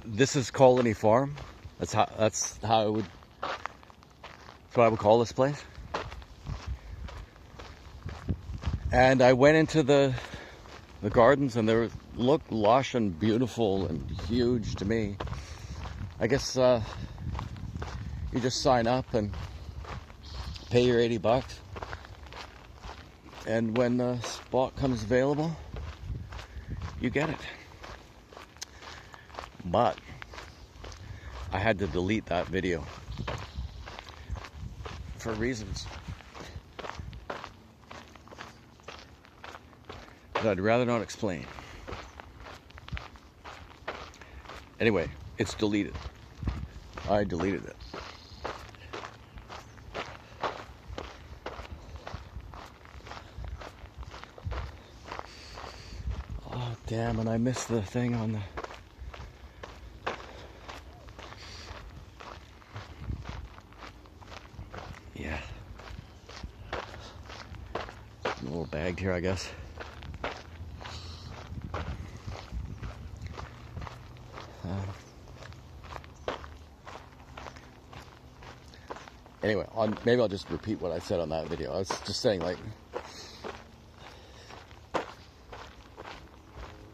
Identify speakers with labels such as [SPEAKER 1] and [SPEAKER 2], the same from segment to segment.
[SPEAKER 1] This is Colony Farm. That's how I would. That's what I would call this place. And I went into the gardens, and they looked lush and beautiful and huge to me. I guess you just sign up and pay your $80, and when the spot comes available, you get it. But I had to delete that video for reasons that I'd rather not explain. Anyway, it's deleted. I deleted it. Oh, damn, and I missed the thing on the... Yeah. A little bagged here, I guess. Anyway, maybe I'll just repeat what I said on that video. I was just saying, like,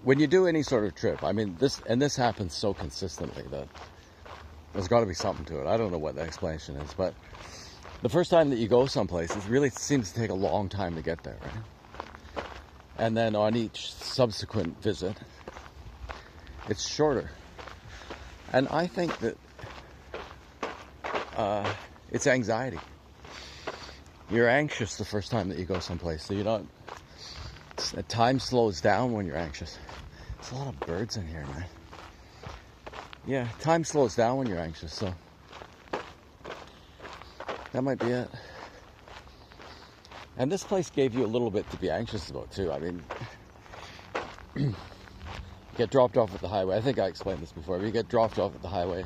[SPEAKER 1] when you do any sort of trip, I mean, this happens so consistently that there's got to be something to it. I don't know what the explanation is, but the first time that you go someplace, it really seems to take a long time to get there, right? And then on each subsequent visit, it's shorter. And I think that it's anxiety. You're anxious the first time that you go someplace, so you don't... Time slows down when you're anxious. There's a lot of birds in here, man. Yeah, time slows down when you're anxious, so that might be it. And this place gave you a little bit to be anxious about too. I mean, you get dropped off at the highway. I think I explained this before. You get dropped off at the highway,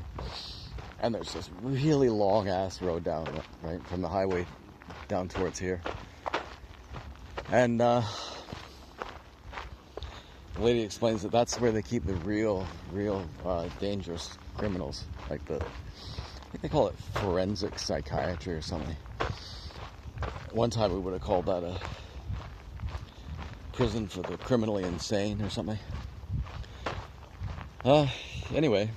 [SPEAKER 1] and there's this really long ass road down, right, from the highway down towards here. And the lady explains that that's where they keep the real dangerous criminals. Like I think they call it forensic psychiatry or something. One time we would have called that a prison for the criminally insane or something. Anyway,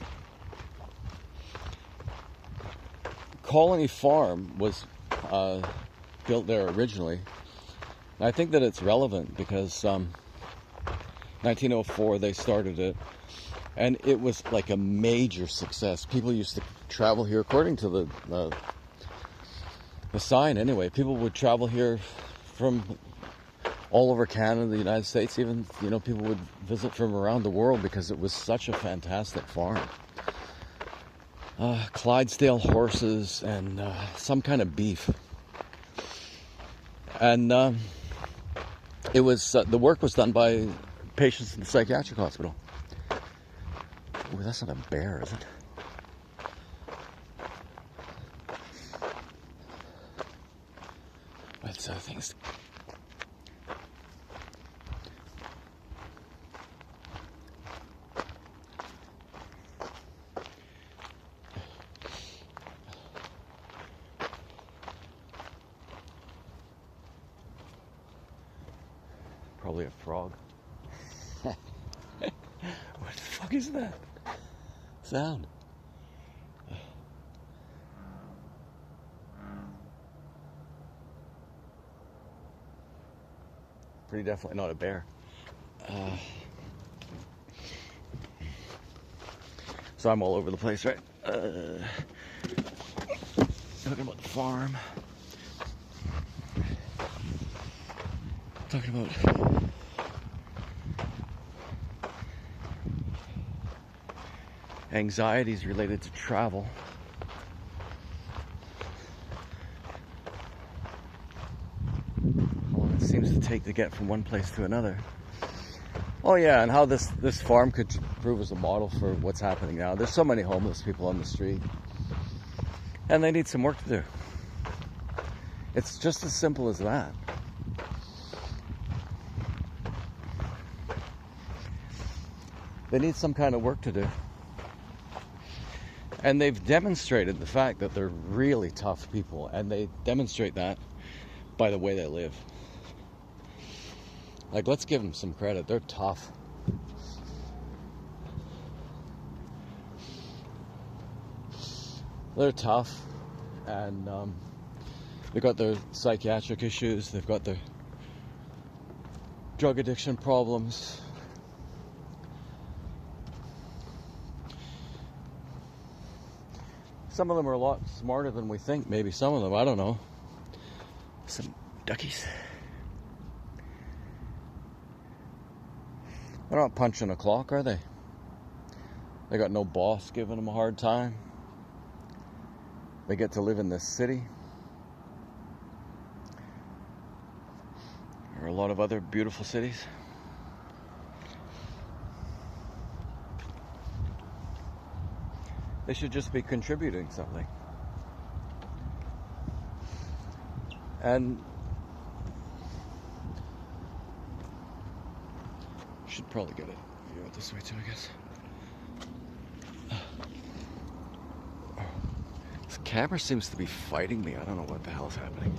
[SPEAKER 1] Colony Farm was built there originally. And I think that it's relevant because 1904 they started it, and it was like a major success. People used to travel here, according to the sign anyway. People would travel here from all over Canada, the United States, even, you know, people would visit from around the world because it was such a fantastic farm. Clydesdale horses and some kind of beef. And it was the work was done by patients in the psychiatric hospital. Ooh, that's not a bear, is it? What's other things? Probably a frog. What the fuck is that sound? Pretty definitely not a bear. So I'm all over the place, right? Talking about the farm. Talking about anxieties related to travel. How long it seems to take to get from one place to another. Oh yeah, and how this farm could prove as a model for what's happening now. There's so many homeless people on the street, and they need some work to do. It's just as simple as that. They need some kind of work to do. And they've demonstrated the fact that they're really tough people, and they demonstrate that by the way they live. Like, let's give them some credit. They're tough. They're tough, and they've got their psychiatric issues, they've got their drug addiction problems. Some of them are a lot smarter than we think, maybe some of them, I don't know. Some duckies. They're not punching a clock, are they? They got no boss giving them a hard time. They get to live in this city. There are a lot of other beautiful cities. They should just be contributing something. And should probably get it this way too, I guess. This camera seems to be fighting me. I don't know what the hell's happening.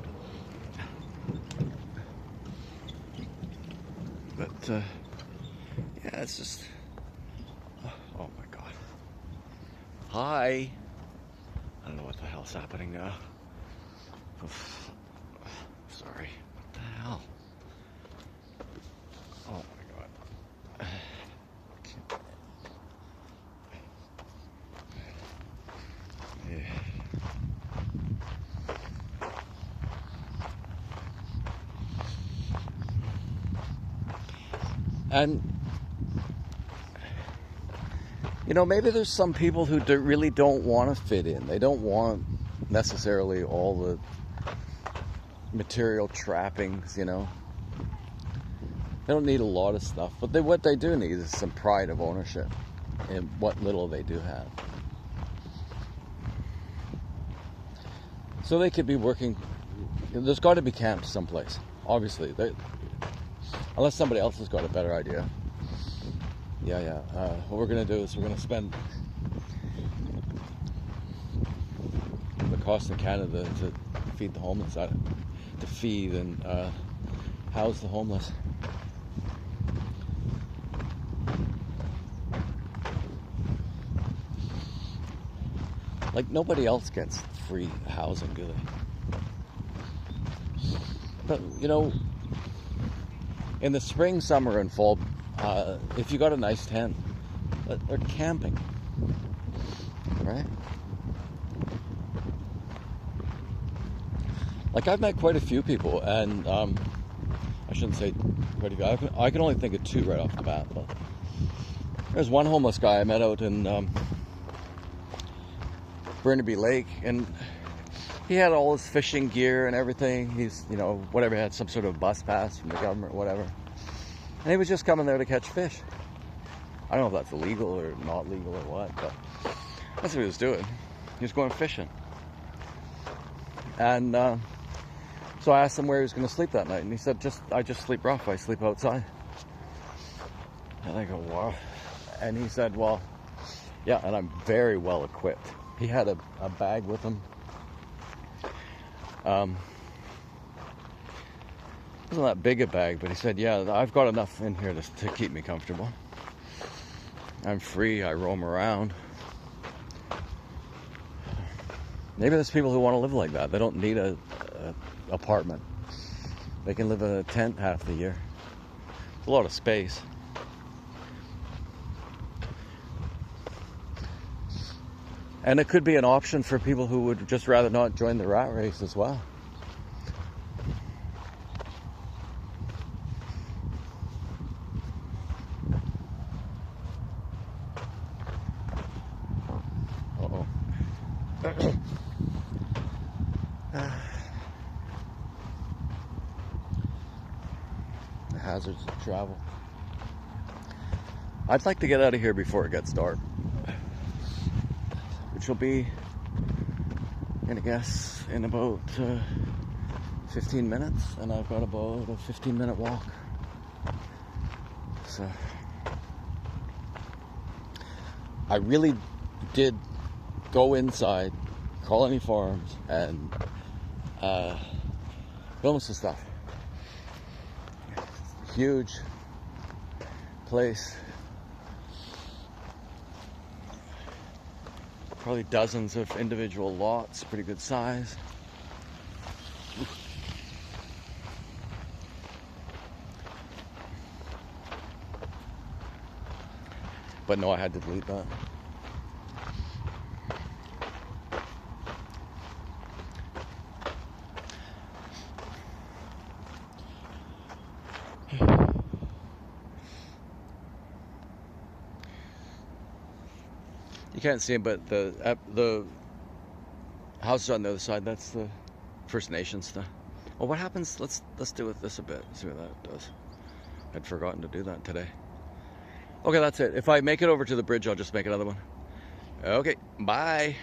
[SPEAKER 1] But yeah, it's just, oh my god. Hi. I don't know what the hell's happening now. Sorry. What the hell? Oh my god. Yeah. And you know, maybe there's some people who really don't want to fit in. They don't want necessarily all the material trappings, you know. They don't need a lot of stuff, but what they do need is some pride of ownership in what little they do have. So they could be working, there's got to be camps someplace, obviously. Unless somebody else has got a better idea. Yeah. What we're going to do is we're going to spend the cost in Canada to feed the homeless, to feed and house the homeless. Like, nobody else gets free housing, do they? But, you know, in the spring, summer, and fall, if you got a nice tent, they're camping, right? Like, I've met quite a few people, and I shouldn't say quite a few. I can only think of two right off the bat. But there's one homeless guy I met out in Burnaby Lake, and he had all his fishing gear and everything. He's, you know, whatever, had some sort of bus pass from the government, whatever. And he was just coming there to catch fish. I don't know if that's illegal or not legal or what, but that's what he was doing. He was going fishing. And so I asked him where he was going to sleep that night, and he said, I just sleep rough. I sleep outside. And I go, wow. And he said, well, yeah, and I'm very well equipped. He had a bag with him. It wasn't that big a bag, but he said, yeah, I've got enough in here to keep me comfortable. I'm free, I roam around. Maybe there's people who want to live like that. They don't need a apartment. They can live in a tent half the year. It's a lot of space. And it could be an option for people who would just rather not join the rat race as well. Uh-oh. The hazards of travel. I'd like to get out of here before it gets dark. Which will be, I'm gonna guess, in about 15 minutes, and I've got about a 15-minute walk. So I really did go inside Colony Farms and film some stuff. Huge place, probably dozens of individual lots, pretty good size. But no, I had to delete that. You can't see it, but the houses on the other side, that's the First Nations stuff. Well, what happens? Let's do with this a bit. See what that does. I'd forgotten to do that today. Okay, that's it. If I make it over to the bridge, I'll just make another one. Okay, bye.